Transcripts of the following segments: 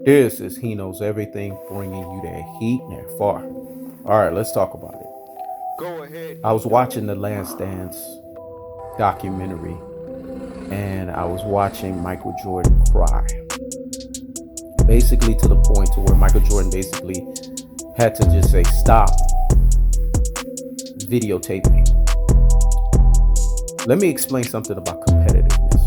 This is He Knows Everything, bringing you that heat and that far. All right, let's talk about it. Go ahead. I was watching the Last Dance documentary, and I was watching Michael Jordan cry. Basically to the point to where Michael Jordan basically had to just say, stop videotaping. Let me explain something about competitiveness.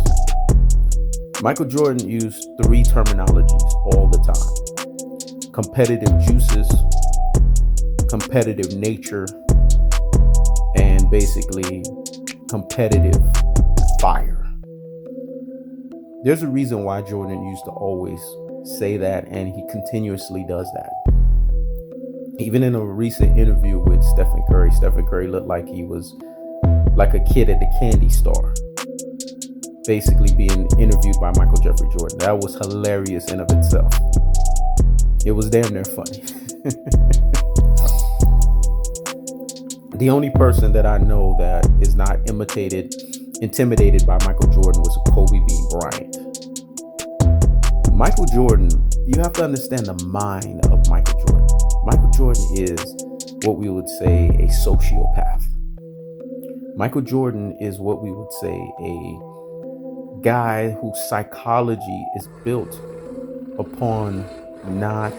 Michael Jordan used three terminologies all the time: competitive juices, competitive nature, and basically competitive fire. There's a reason why Jordan used to always say that, and he continuously does that. Even in a recent interview with Stephen Curry looked like he was like a kid at the candy store, basically being interviewed by Michael Jeffrey Jordan. That was hilarious in of itself. It was damn near funny. The only person that I know that is not intimidated by Michael Jordan was Kobe Bryant. Michael Jordan, you have to understand the mind of Michael Jordan. Michael Jordan is what we would say a sociopath. Michael Jordan is what we would say a guy whose psychology is built upon not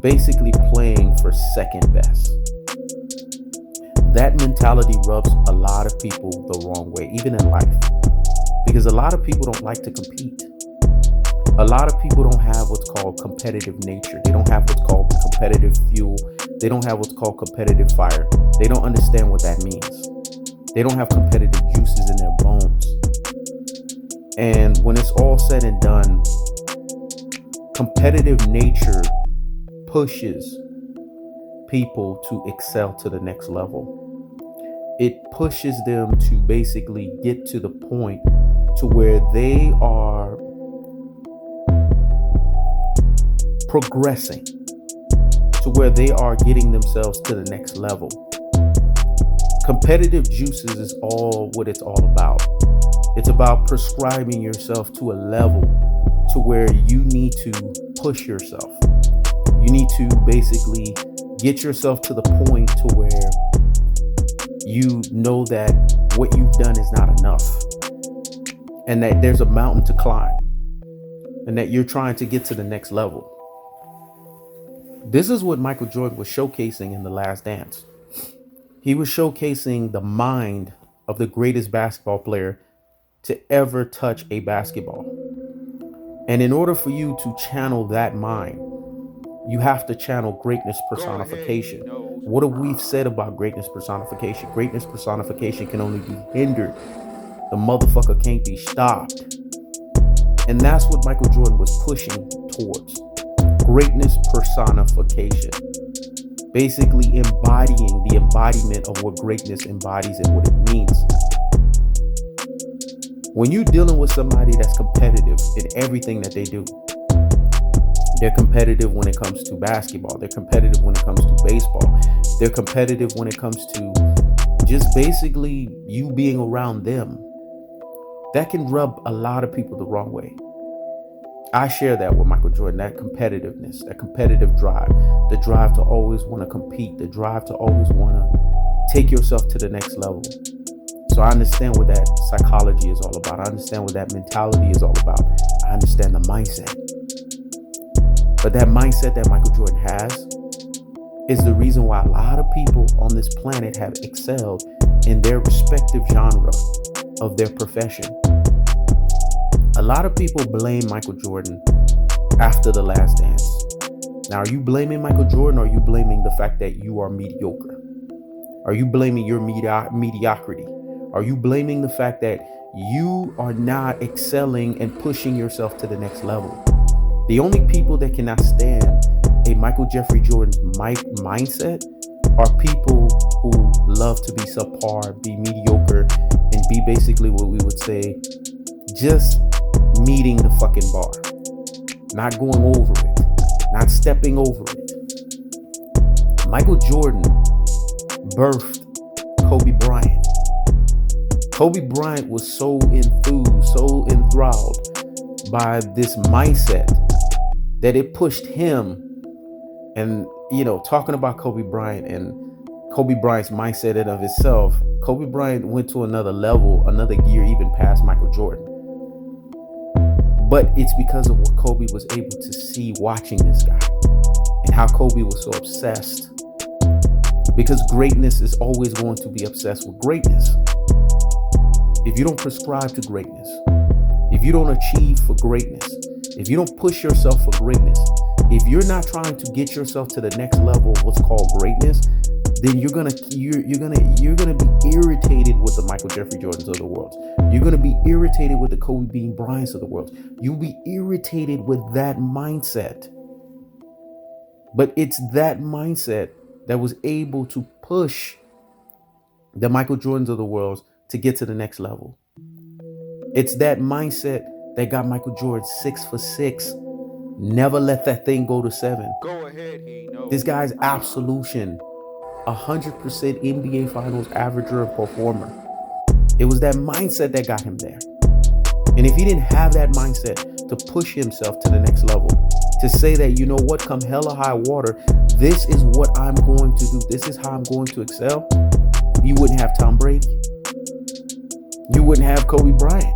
basically playing for second best. That mentality rubs a lot of people the wrong way, even in life, because a lot of people don't like to compete. A lot of people don't have what's called competitive nature. They don't have what's called competitive fuel. They don't have what's called competitive fire. They don't understand what that means. They don't have competitive juices in their bones. And when it's all said and done, competitive nature pushes people to excel to the next level. It pushes them to basically get to the point to where they are progressing, to where they are getting themselves to the next level. Competitive juices is all what it's all about. It's about prescribing yourself to a level to where you need to push yourself. You need to basically get yourself to the point to where you know that what you've done is not enough, and that there's a mountain to climb, and that you're trying to get to the next level. This is what Michael Jordan was showcasing in The Last Dance. He was showcasing the mind of the greatest basketball player to ever touch a basketball. And in order for you to channel that mind, you have to channel greatness personification. What have we said about greatness personification? Greatness personification can only be hindered. The motherfucker can't be stopped. And that's what Michael Jordan was pushing towards. Greatness personification. Basically embodying the embodiment of what greatness embodies and what it means. When you're dealing with somebody that's competitive in everything that they do, they're competitive when it comes to basketball. They're competitive when it comes to baseball. They're competitive when it comes to just basically you being around them. That can rub a lot of people the wrong way. I share that with Michael Jordan, that competitiveness, that competitive drive, the drive to always want to compete, the drive to always want to take yourself to the next level. So I understand what that psychology is all about. I understand what that mentality is all about. I understand the mindset. But that mindset that Michael Jordan has is the reason why a lot of people on this planet have excelled in their respective genre of their profession. A lot of people blame Michael Jordan after The Last Dance. Now, are you blaming Michael Jordan, or are you blaming the fact that you are mediocre? Are you blaming your mediocrity? Are you blaming the fact that you are not excelling and pushing yourself to the next level? The only people that cannot stand a Michael Jeffrey Jordan's mindset are people who love to be subpar, be mediocre, and be basically what we would say just meeting the fucking bar, not going over it, not stepping over it. Michael Jordan birthed Kobe Bryant. Kobe Bryant was so enthused, so enthralled by this mindset that it pushed him. And, talking about Kobe Bryant and Kobe Bryant's mindset in of itself, Kobe Bryant went to another level, another gear, even past Michael Jordan. But it's because of what Kobe was able to see watching this guy and how Kobe was so obsessed. Because greatness is always going to be obsessed with greatness. If you don't prescribe to greatness, if you don't achieve for greatness, if you don't push yourself for greatness, if you're not trying to get yourself to the next level of what's called greatness, then you're gonna be irritated with the Michael Jeffrey Jordans of the world. You're gonna be irritated with the Kobe Bean Bryants of the world. You'll be irritated with that mindset. But it's that mindset that was able to push the Michael Jordans of the world to get to the next level. It's that mindset that got Michael Jordan 6 for 6. Never let that thing go to 7. Go ahead, This guy's absolution, 100% NBA Finals averager and performer. It was that mindset that got him there. And if he didn't have that mindset to push himself to the next level, to say that, you know what, come hella high water, this is what I'm going to do, this is how I'm going to excel, you wouldn't have Tom Brady. You wouldn't have Kobe Bryant.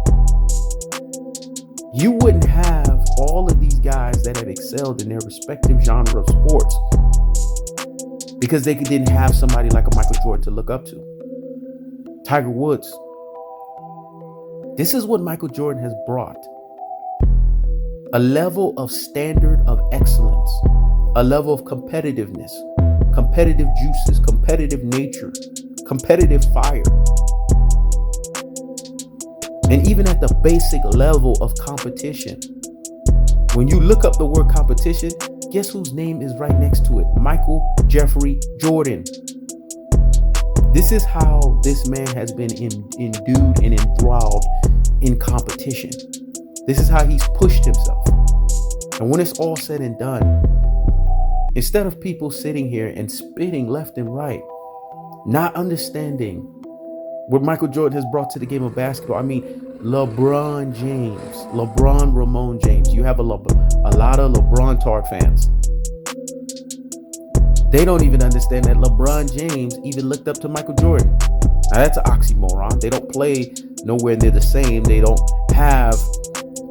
You wouldn't have all of these guys that have excelled in their respective genre of sports because they didn't have somebody like a Michael Jordan to look up to. Tiger Woods. This is what Michael Jordan has brought. A level of standard of excellence, a level of competitiveness, competitive juices, competitive nature, competitive fire. And even at the basic level of competition, when you look up the word competition, guess whose name is right next to it? Michael Jeffrey Jordan. This is how this man has been endued and enthralled in competition. This is how he's pushed himself. And when it's all said and done, instead of people sitting here and spitting left and right, not understanding what Michael Jordan has brought to the game of basketball. I mean, LeBron James, LeBron Ramon James. You have a lot of LeBron Tard fans. They don't even understand that LeBron James even looked up to Michael Jordan. Now that's an oxymoron. They don't play nowhere near the same. They don't have,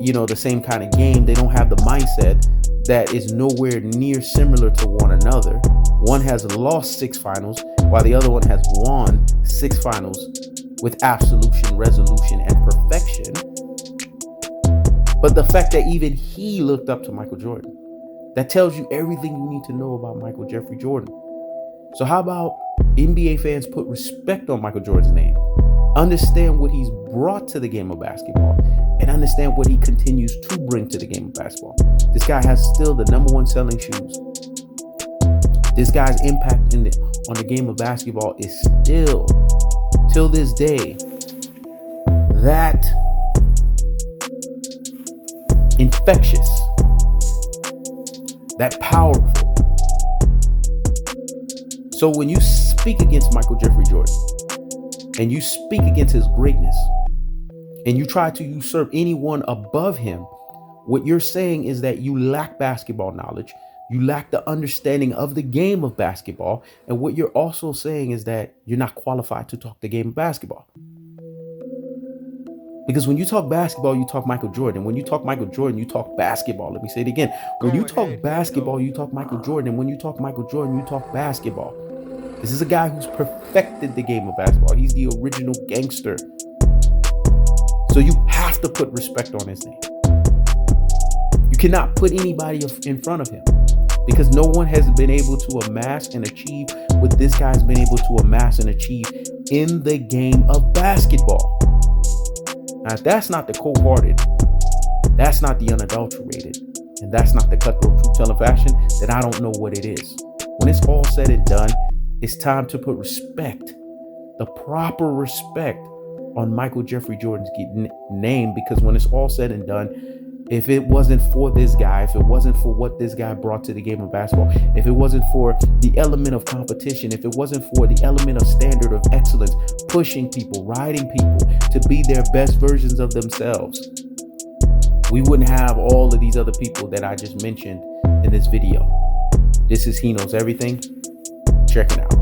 the same kind of game. They don't have the mindset that is nowhere near similar to one another. One has lost 6 finals, while the other one has won 6 finals with absolution, resolution, and perfection. But the fact that even he looked up to Michael Jordan, that tells you everything you need to know about Michael Jeffrey Jordan. So how about NBA fans put respect on Michael Jordan's name, understand what he's brought to the game of basketball, and understand what he continues to bring to the game of basketball. This guy has still the #1 selling shoes. This guy's impact on the game of basketball is still, till this day, that infectious, that powerful. So when you speak against Michael Jeffrey Jordan and you speak against his greatness and you try to usurp anyone above him, what you're saying is that you lack basketball knowledge. You lack the understanding of the game of basketball. And what you're also saying is that you're not qualified to talk the game of basketball. Because when you talk basketball, you talk Michael Jordan. When you talk Michael Jordan, you talk basketball. Let me say it again. When you talk basketball, you talk Michael Jordan. And when you talk Michael Jordan, you talk basketball. This is a guy who's perfected the game of basketball. He's the original gangster. So you have to put respect on his name. You cannot put anybody in front of him, because no one has been able to amass and achieve what this guy's been able to amass and achieve in the game of basketball. Now, if that's not the cold-hearted, that's not the unadulterated, and that's not the cutthroat truth-telling fashion, then I don't know what it is. When it's all said and done, it's time to put respect, the proper respect, on Michael Jeffrey Jordan's name, because when it's all said and done, if it wasn't for this guy, if it wasn't for what this guy brought to the game of basketball, if it wasn't for the element of competition, if it wasn't for the element of standard of excellence, pushing people, riding people to be their best versions of themselves, We wouldn't have all of these other people that I just mentioned in this video. This is He Knows Everything. Check it out.